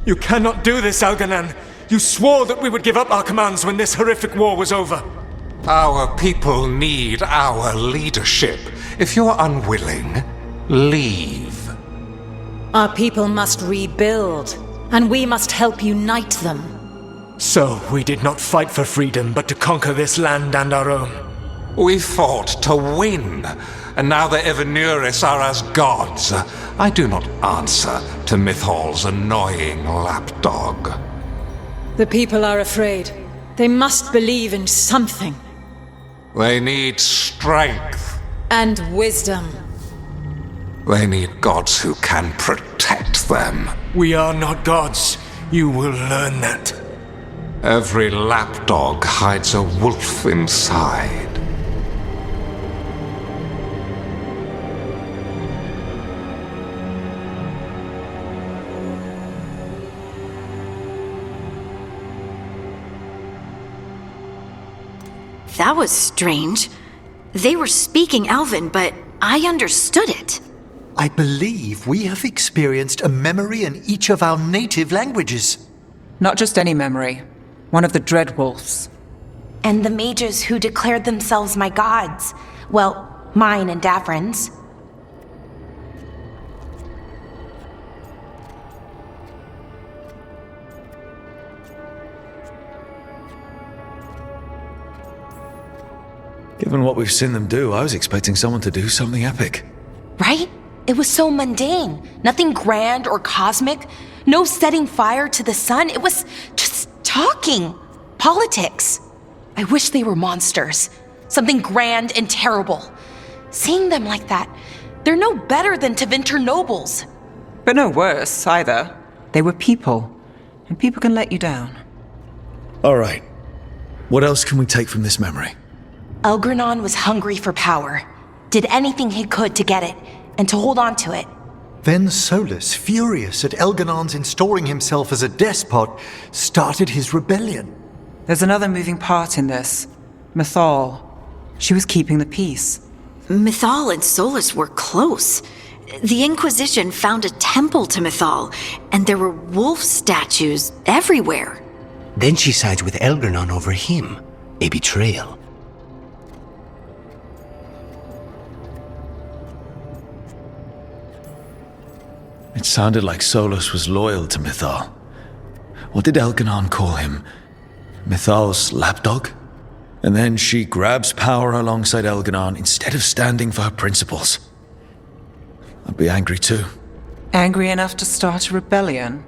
You cannot do this, Algernon. You swore that we would give up our commands when this horrific war was over. Our people need our leadership. If you're unwilling, leave. Our people must rebuild, and we must help unite them. So, we did not fight for freedom, but to conquer this land and our own. We fought to win, and now the Evenuris are as gods. I do not answer to Mythal's annoying lapdog. The people are afraid. They must believe in something. They need strength. And wisdom. They need gods who can protect them. We are not gods. You will learn that. Every lapdog hides a wolf inside. That was strange. They were speaking Elven, but I understood it. I believe we have experienced a memory in each of our native languages. Not just any memory. One of the Dread Wolves. And the mages who declared themselves my gods. Well, mine and Davrin's. Given what we've seen them do, I was expecting someone to do something epic. Right? It was so mundane. Nothing grand or cosmic. No setting fire to the sun. It was just talking. Politics. I wish they were monsters. Something grand and terrible. Seeing them like that, they're no better than Tevinter nobles. But no worse, either. They were people. And people can let you down. All right. What else can we take from this memory? Elgranon was hungry for power. Did anything he could to get it, and to hold on to it. Then Solas, furious at Elganon's installing himself as a despot, started his rebellion. There's another moving part in this. Mythal. She was keeping the peace. Mythal and Solas were close. The Inquisition found a temple to Mythal, and there were wolf statues everywhere. Then she sides with Elgranon over him. A betrayal. It sounded like Solas was loyal to Mythal. What did Elganon call him? Mythal's lapdog? And then she grabs power alongside Elganon instead of standing for her principles. I'd be angry too. Angry enough to start a rebellion?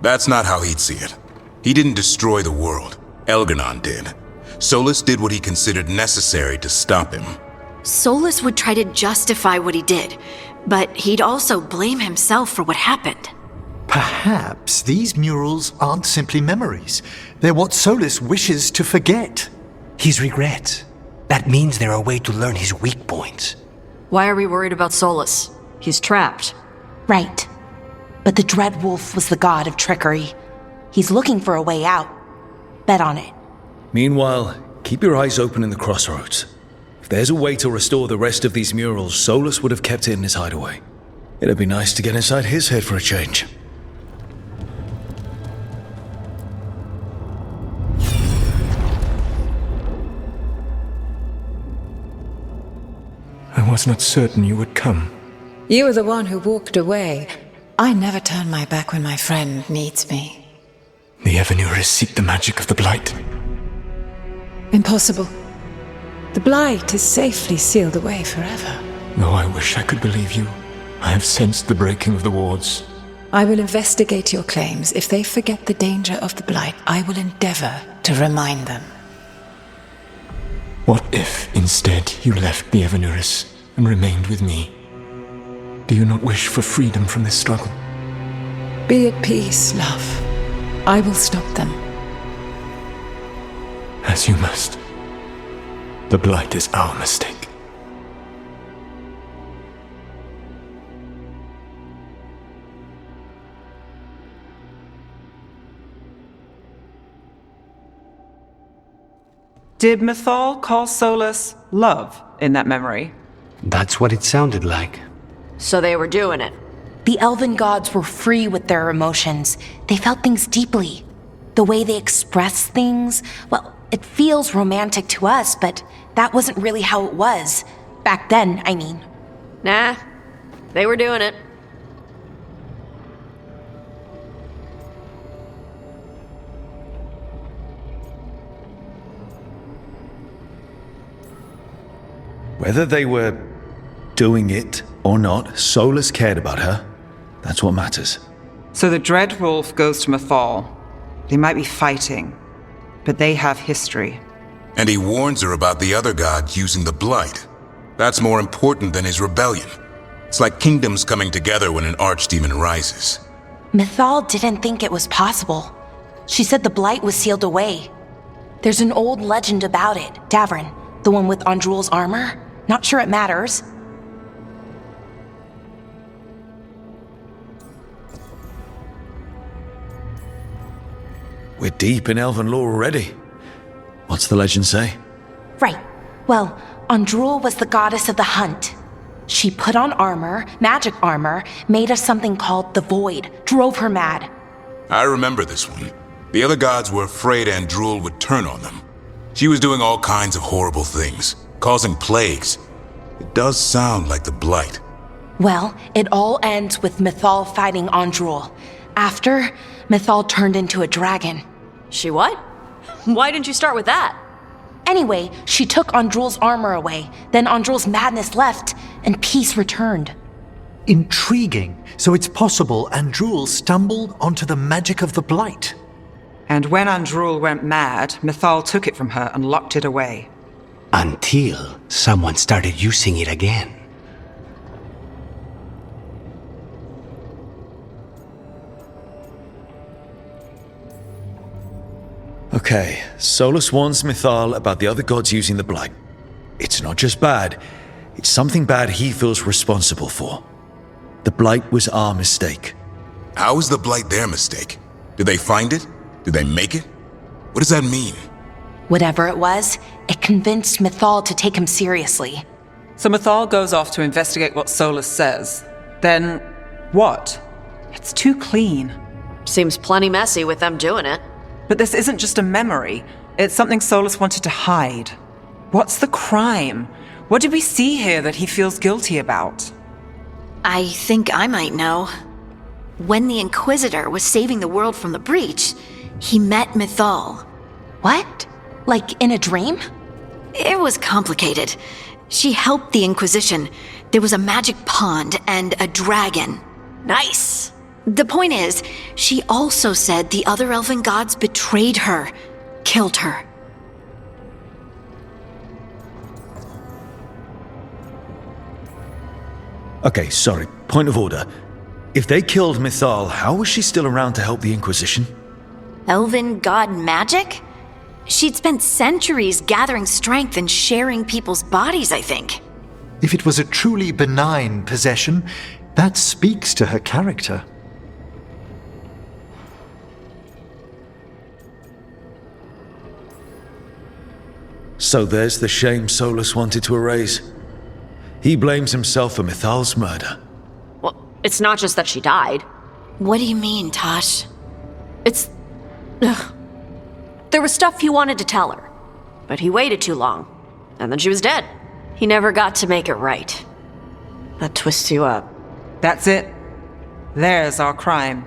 That's not how he'd see it. He didn't destroy the world. Elganon did. Solas did what he considered necessary to stop him. Solas would try to justify what he did, but he'd also blame himself for what happened. Perhaps these murals aren't simply memories. They're what Solas wishes to forget. His regrets. That means they're a way to learn his weak points. Why are we worried about Solas? He's trapped. Right. But the Dread Wolf was the god of trickery. He's looking for a way out. Bet on it. Meanwhile, keep your eyes open in the crossroads. If there's a way to restore the rest of these murals, Solas would have kept it in his hideaway. It'd be nice to get inside his head for a change. I was not certain you would come. You were the one who walked away. I never turn my back when my friend needs me. The Evenuris seek the magic of the Blight. Impossible. The Blight is safely sealed away forever. Though I wish I could believe you, I have sensed the breaking of the wards. I will investigate your claims. If they forget the danger of the Blight, I will endeavor to remind them. What if, instead, you left the Evenuris and remained with me? Do you not wish for freedom from this struggle? Be at peace, love. I will stop them. As you must. The Blight is our mistake. Did Mythal call Solas love in that memory? That's what it sounded like. So they were doing it. the elven gods were free with their emotions. They felt things deeply. The way they express things, well, it feels romantic to us, but that wasn't really how it was. Back then, I mean. Nah, they were doing it. Whether they were doing it or not, Solas cared about her. That's what matters. So the Dread Wolf goes to Mythal. They might be fighting, but they have history. And he warns her about the other god using the Blight. That's more important than his rebellion. It's like kingdoms coming together when an archdemon rises. Mythal didn't think it was possible. She said the Blight was sealed away. There's an old legend about it, Davrin, the one with Andrul's armor. Not sure it matters. We're deep in elven lore already. What's the legend say? Right. Well, Andrul was the goddess of the hunt. She put on armor, magic armor, made of something called the Void, drove her mad. I remember this one. The other gods were afraid Andrul would turn on them. She was doing all kinds of horrible things, causing plagues. It does sound like the Blight. Well, it all ends with Mythal fighting Andrul. After, Mythal turned into a dragon. She what? Why didn't you start with that? Anyway, she took Andrul's armor away. Then Andrul's madness left, and peace returned. Intriguing. So it's possible Andrul stumbled onto the magic of the Blight. And when Andrul went mad, Mythal took it from her and locked it away. Until someone started using it again. Okay, Solas warns Mythal about the other gods using the Blight. It's not just bad, it's something bad he feels responsible for. The Blight was our mistake. How is the Blight their mistake? Did they find it? Did they make it? What does that mean? Whatever it was, it convinced Mythal to take him seriously. So Mythal goes off to investigate what Solas says. Then, what? It's too clean. Seems plenty messy with them doing it. But this isn't just a memory. It's something Solas wanted to hide. What's the crime? What did we see here that he feels guilty about? I think I might know. When the Inquisitor was saving the world from the breach, he met Mythal. What? Like in a dream? It was complicated. She helped the Inquisition. There was a magic pond and a dragon. Nice! The point is, she also said the other elven gods betrayed her, killed her. Okay, sorry, point of order. If they killed Mythal, how was she still around to help the Inquisition? Elven god magic? She'd spent centuries gathering strength and sharing people's bodies, I think. If it was a truly benign possession, that speaks to her character. So there's the shame Solas wanted to erase. He blames himself for Mythal's murder. Well, it's not just that she died. What do you mean, Tosh? It's... Ugh. There was stuff he wanted to tell her, but he waited too long, and then she was dead. He never got to make it right. That twists you up. That's it. There's our crime.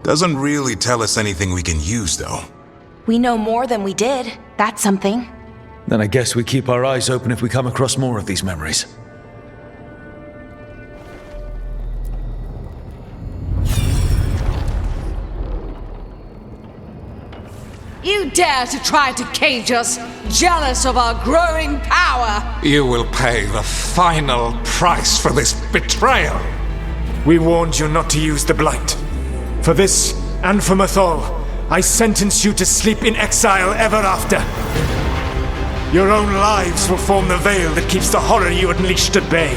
Doesn't really tell us anything we can use, though. We know more than we did. That's something. Then I guess we keep our eyes open if we come across more of these memories. You dare to try to cage us, jealous of our growing power! You will pay the final price for this betrayal. We warned you not to use the Blight. For this, and for Mythal, I sentence you to sleep in exile ever after. Your own lives will form the veil that keeps the horror you unleashed at bay.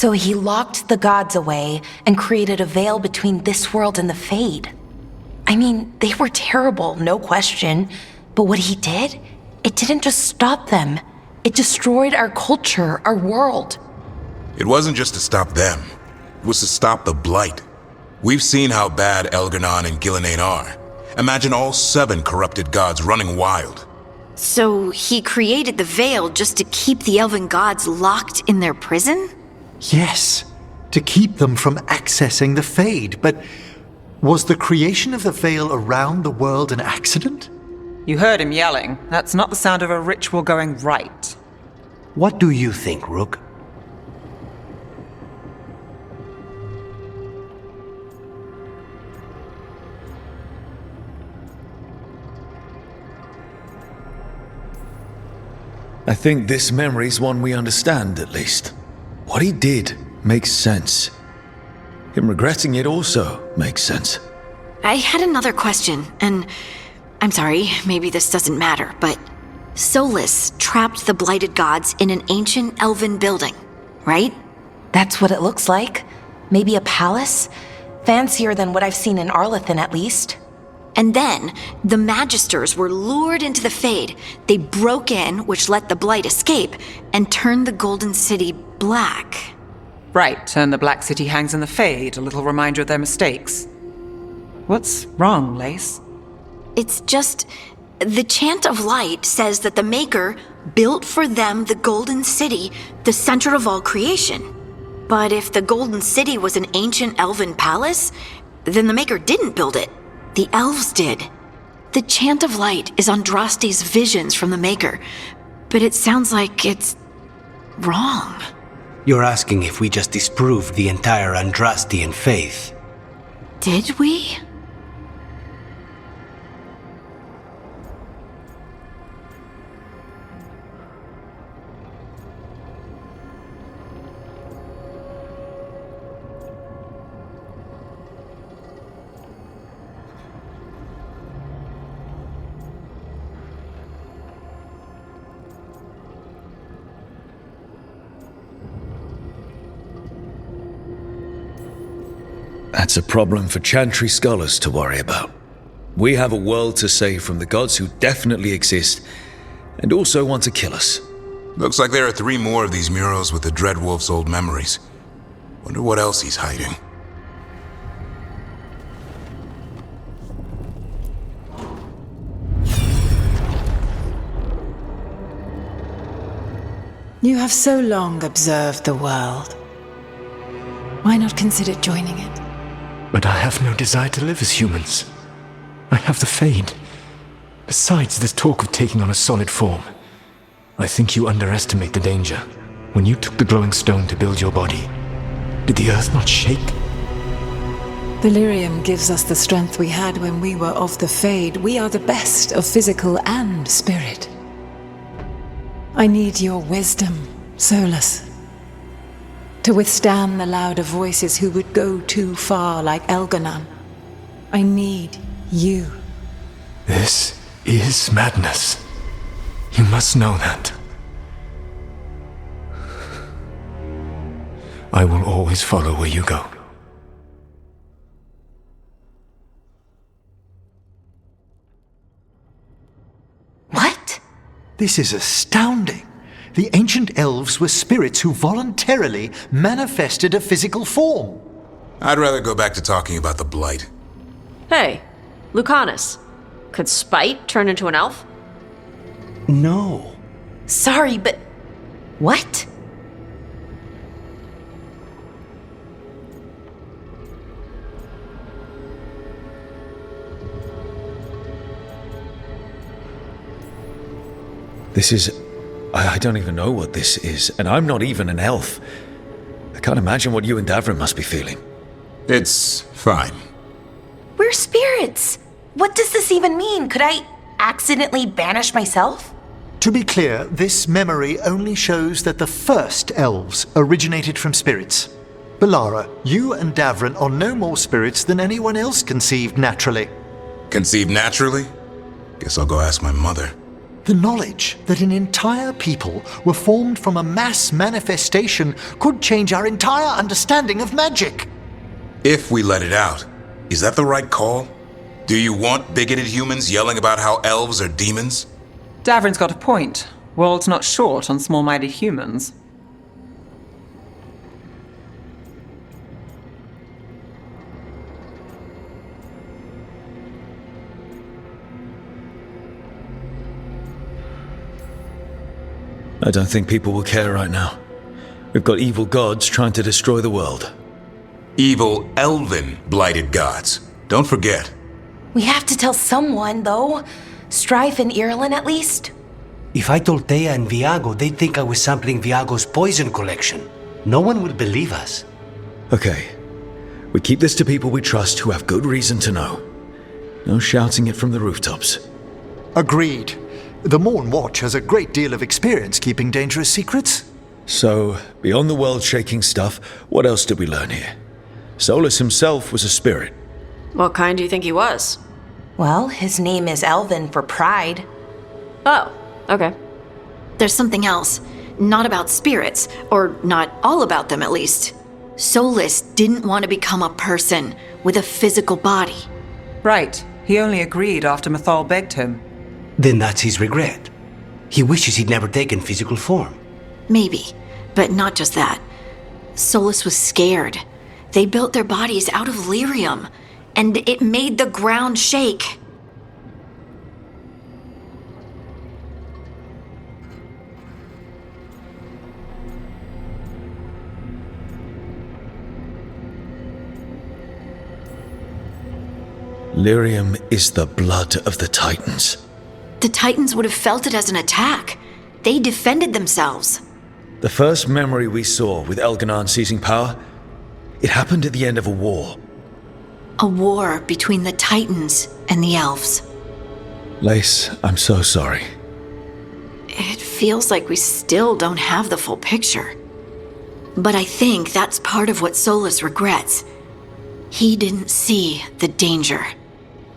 So he locked the gods away and created a veil between this world and the Fade. I mean, they were terrible, no question. But what he did, it didn't just stop them. It destroyed our culture, our world. It wasn't just to stop them. It was to stop the Blight. We've seen how bad Elganon and Gillenane are. Imagine all 7 corrupted gods running wild. So he created the Veil just to keep the elven gods locked in their prison? Yes, to keep them from accessing the Fade. But was the creation of the Veil around the world an accident? You heard him yelling. That's not the sound of a ritual going right. What do you think, Rook? I think this memory's one we understand, at least. What he did makes sense. Him regretting it also makes sense. I had another question, and I'm sorry, maybe this doesn't matter, but Solas trapped the blighted gods in an ancient elven building, right? That's what it looks like. Maybe a palace? Fancier than what I've seen in Arlethan, at least. And then, the Magisters were lured into the Fade. They broke in, which let the Blight escape, and turned the Golden City black. Right, and the Black City hangs in the Fade, a little reminder of their mistakes. What's wrong, Lace? It's just, the Chant of Light says that the Maker built for them the Golden City, the center of all creation. But if the Golden City was an ancient elven palace, then the Maker didn't build it. The elves did. The Chant of Light is Andraste's visions from the Maker, but it sounds like it's wrong. You're asking if we just disproved the entire Andrastian faith. Did we? That's a problem for Chantry scholars to worry about. We have a world to save from the gods who definitely exist, and also want to kill us. Looks like there are 3 more of these murals with the Dreadwolf's old memories. Wonder what else he's hiding. You have so long observed the world. Why not consider joining it? But I have no desire to live as humans. I have the Fade. Besides, there's talk of taking on a solid form. I think you underestimate the danger. When you took the glowing stone to build your body, did the earth not shake? Delirium gives us the strength we had when we were of the Fade. We are the best of physical and spirit. I need your wisdom, Solas, to withstand the louder voices who would go too far like Elganon. I need you. This is madness. You must know that. I will always follow where you go. What? This is astounding. The ancient elves were spirits who voluntarily manifested a physical form. I'd rather go back to talking about the Blight. Hey, Lucanus. Could Spite turn into an elf? No. Sorry, but... what? This is... I don't even know what this is, and I'm not even an elf. I can't imagine what you and Davrin must be feeling. It's fine. We're spirits. What does this even mean? Could I accidentally banish myself? To be clear, this memory only shows that the first elves originated from spirits. Balara, you and Davrin are no more spirits than anyone else conceived naturally. Conceived naturally? Guess I'll go ask my mother. The knowledge that an entire people were formed from a mass manifestation could change our entire understanding of magic. If we let it out, is that the right call? Do you want bigoted humans yelling about how elves are demons? Davrin's got a point. World's not short on small-minded humans. I don't think people will care right now. We've got evil gods trying to destroy the world. Evil elven blighted gods. Don't forget. We have to tell someone, though. Strife and Ireland, at least. If I told Thea and Viago, they'd think I was sampling Viago's poison collection. No one would believe us. Okay. We keep this to people we trust who have good reason to know. No shouting it from the rooftops. Agreed. The Morn Watch has a great deal of experience keeping dangerous secrets. So, beyond the world-shaking stuff, what else did we learn here? Solas himself was a spirit. What kind do you think he was? Well, his name is Elven for pride. Oh, okay. There's something else. Not about spirits, or not all about them at least. Solas didn't want to become a person with a physical body. Right. He only agreed after Mythal begged him. Then that's his regret. He wishes he'd never taken physical form. Maybe, but not just that. Solas was scared. They built their bodies out of lyrium, and it made the ground shake. Lyrium is the blood of the Titans. The Titans would have felt it as an attack. They defended themselves. The first memory we saw with Elganon seizing power, it happened at the end of a war. A war between the Titans and the elves. Lace, I'm so sorry. It feels like we still don't have the full picture. But I think that's part of what Solas regrets. He didn't see the danger.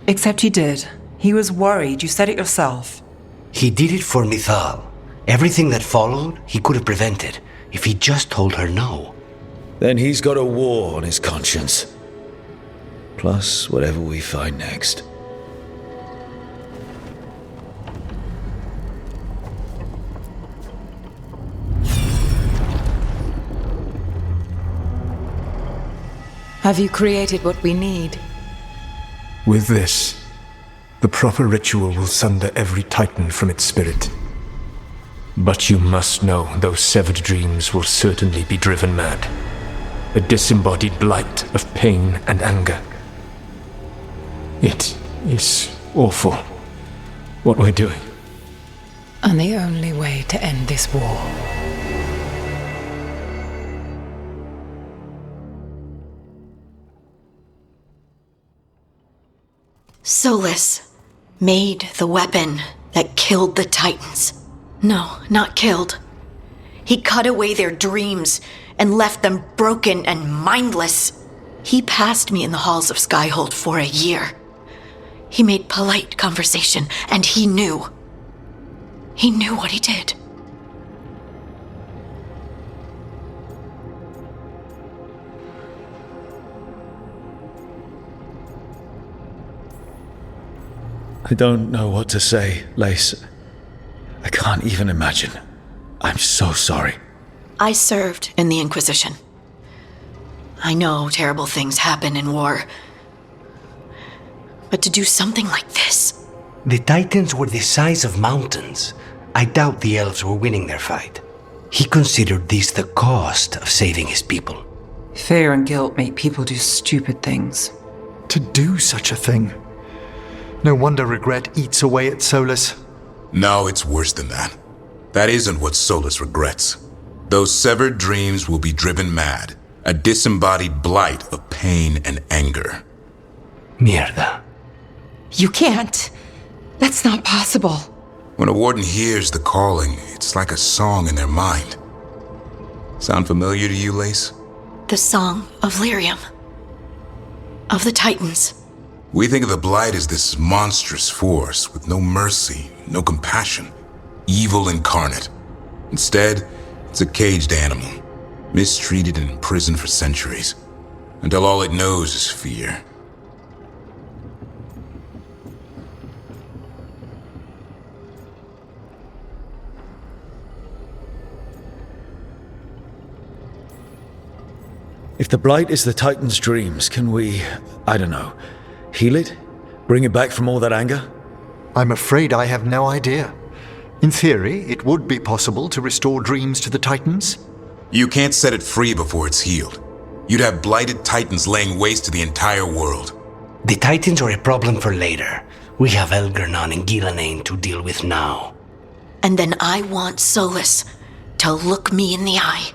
Except he did. He was worried. You said it yourself. He did it for Mythal. Everything that followed, he could have prevented if he just told her no. Then he's got a war on his conscience. Plus, whatever we find next. Have you created what we need? With this, the proper ritual will sunder every Titan from its spirit. But you must know those severed dreams will certainly be driven mad. A disembodied blight of pain and anger. It is awful what we're doing. And the only way to end this war. Solas made the weapon that killed the Titans. No, not killed. He cut away their dreams and left them broken and mindless. He passed me in the halls of Skyhold for a year. He made polite conversation, and he knew. He knew what he did. I don't know what to say, Lace. I can't even imagine. I'm so sorry. I served in the Inquisition. I know terrible things happen in war. But to do something like this... The Titans were the size of mountains. I doubt the elves were winning their fight. He considered this the cost of saving his people. Fear and guilt make people do stupid things. To do such a thing. No wonder regret eats away at Solas. No, it's worse than that. That isn't what Solas regrets. Those severed dreams will be driven mad. A disembodied blight of pain and anger. Mierda. You can't. That's not possible. When a warden hears the calling, it's like a song in their mind. Sound familiar to you, Lace? The song of Lyrium. Of the Titans. We think of the Blight as this monstrous force with no mercy, no compassion. evil incarnate. Instead, it's a caged animal, mistreated and imprisoned for centuries, until all it knows is fear. If the Blight is the Titan's dreams, can we, I don't know, heal it? Bring it back from all that anger? I'm afraid I have no idea. In theory, it would be possible to restore dreams to the Titans. You can't set it free before it's healed. You'd have blighted Titans laying waste to the entire world. The Titans are a problem for later. We have Elgernon and Gillenane to deal with now. And then I want Solas to look me in the eye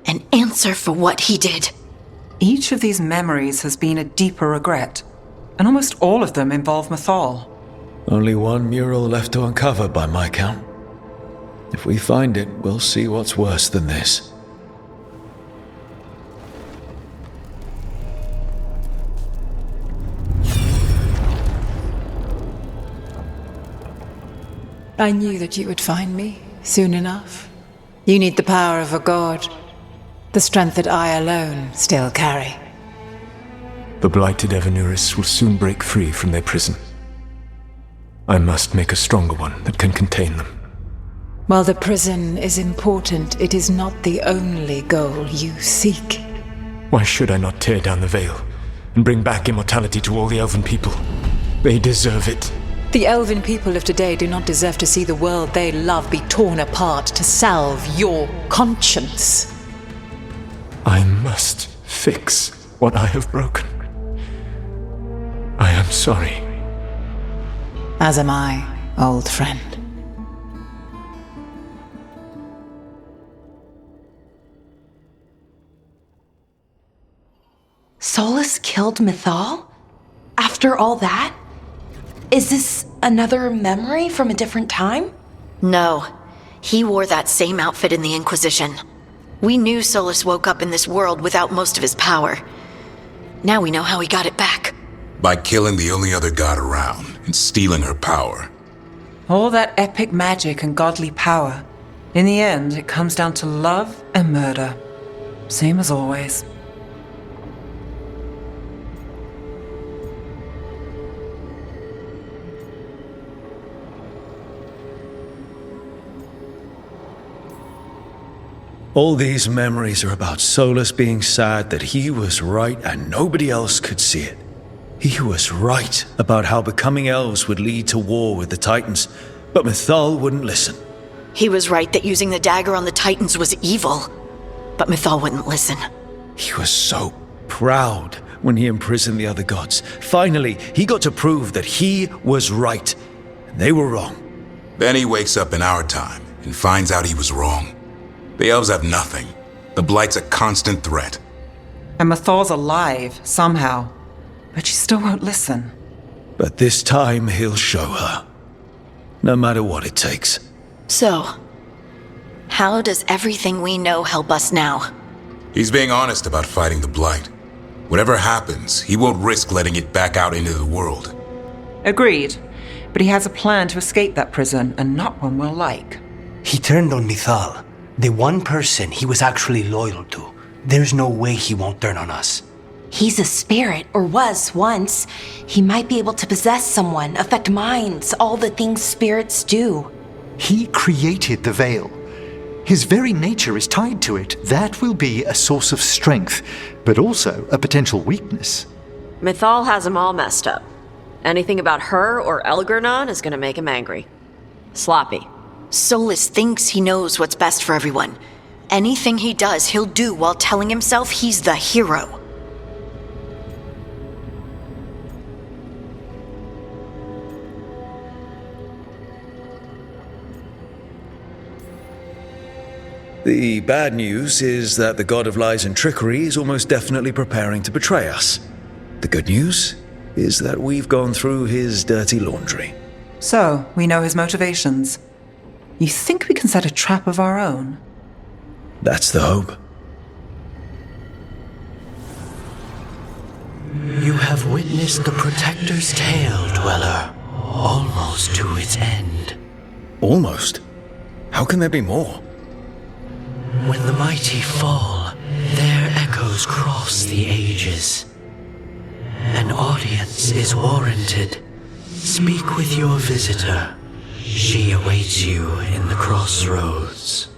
and answer for what he did. Each of these memories has been a deeper regret, and almost all of them involve Mythal. Only one mural left to uncover by my count. If we find it, we'll see what's worse than this. I knew that you would find me soon enough. You need the power of a god, the strength that I alone still carry. The blighted Evanuris will soon break free from their prison. I must make a stronger one that can contain them. While the prison is important, it is not the only goal you seek. Why should I not tear down the veil and bring back immortality to all the Elven people? They deserve it. The Elven people of today do not deserve to see the world they love be torn apart to salve your conscience. I must fix what I have broken. I am sorry. As am I, old friend. Solas killed Mythal? After all that? Is this another memory from a different time? No, he wore that same outfit in the Inquisition. We knew Solas woke up in this world without most of his power. Now we know how he got it back. By killing the only other god around and stealing her power. All that epic magic and godly power. In the end, it comes down to love and murder. Same as always. All these memories are about Solas being sad that he was right and nobody else could see it. He was right about how becoming elves would lead to war with the Titans, but Mythal wouldn't listen. He was right that using the dagger on the Titans was evil, but Mythal wouldn't listen. He was so proud when he imprisoned the other gods. Finally, he got to prove that he was right, and they were wrong. Then he wakes up in our time and finds out he was wrong. The elves have nothing. The Blight's a constant threat. And Mythal's alive, somehow. But she still won't listen. But this time he'll show her. No matter what it takes. So, how does everything we know help us now? He's being honest about fighting the Blight. Whatever happens, he won't risk letting it back out into the world. Agreed. But he has a plan to escape that prison, and not one we'll like. He turned on Mythal, the one person he was actually loyal to. There's no way he won't turn on us. He's a spirit, or was once. He might be able to possess someone, affect minds, all the things spirits do. He created the veil. His very nature is tied to it. That will be a source of strength, but also a potential weakness. Mythal has him all messed up. Anything about her or Elgernon is gonna make him angry. Sloppy. Solas thinks he knows what's best for everyone. Anything he does, he'll do while telling himself he's the hero. The bad news is that the god of lies and trickery is almost definitely preparing to betray us. The good news is that we've gone through his dirty laundry. So, we know his motivations. You think we can set a trap of our own? That's the hope. You have witnessed the Protector's tale, Dweller, almost to its end. Almost? How can there be more? When the mighty fall, their echoes cross the ages. An audience is warranted. Speak with your visitor. She awaits you in the crossroads.